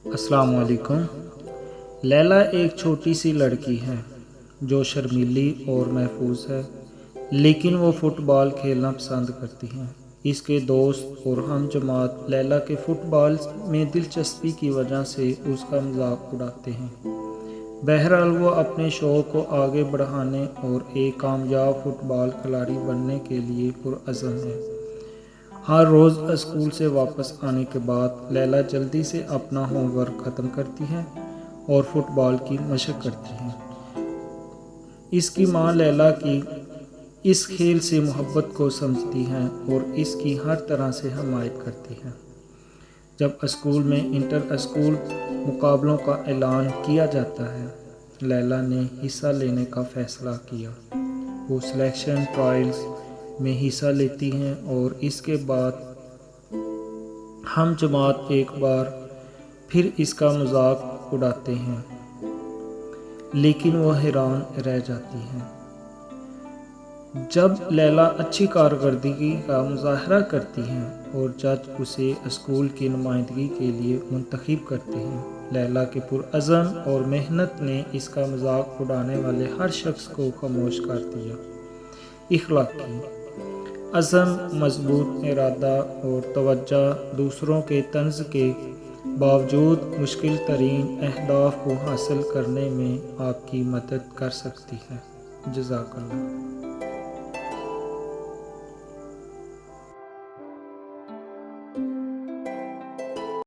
السلام علیکم۔ لیلا ایک چھوٹی سی لڑکی ہے جو شرمیلی اور محفوظ ہے، لیکن وہ فٹ بال کھیلنا پسند کرتی ہے۔ اس کے دوست اور ہم جماعت لیلا کے فٹ بال میں دلچسپی کی وجہ سے اس کا مذاق اڑاتے ہیں۔ بہرحال وہ اپنے شوق کو آگے بڑھانے اور ایک کامیاب فٹ بال کھلاڑی بننے کے لیے پرعزم ہے۔ ہر روز اسکول سے واپس آنے کے بعد لیلا جلدی سے اپنا ہوم ورک ختم کرتی ہے اور فٹ بال کی مشق کرتی ہے۔ اس کی ماں لیلا کی اس کھیل سے محبت کو سمجھتی ہے اور اس کی ہر طرح سے حمایت کرتی ہے۔ جب اسکول میں انٹر اسکول مقابلوں کا اعلان کیا جاتا ہے، لیلا نے حصہ لینے کا فیصلہ کیا۔ وہ سلیکشن ٹرائلز میں حصہ لیتی ہیں اور اس کے بعد ہم جماعت ایک بار پھر اس کا مذاق اڑاتے ہیں، لیکن وہ حیران رہ جاتی ہیں جب لیلا اچھی کارکردگی کا مظاہرہ کرتی ہے اور جج اسے اسکول کی نمائندگی کے لیے منتخب کرتے ہیں۔ لیلا کے پرعزم اور محنت نے اس کا مذاق اڑانے والے ہر شخص کو خاموش کر دیا۔ اخلاقی عزم، مضبوط ارادہ اور توجہ دوسروں کے طنز کے باوجود مشکل ترین اہداف کو حاصل کرنے میں آپ کی مدد کر سکتی ہے۔ جزاک اللہ۔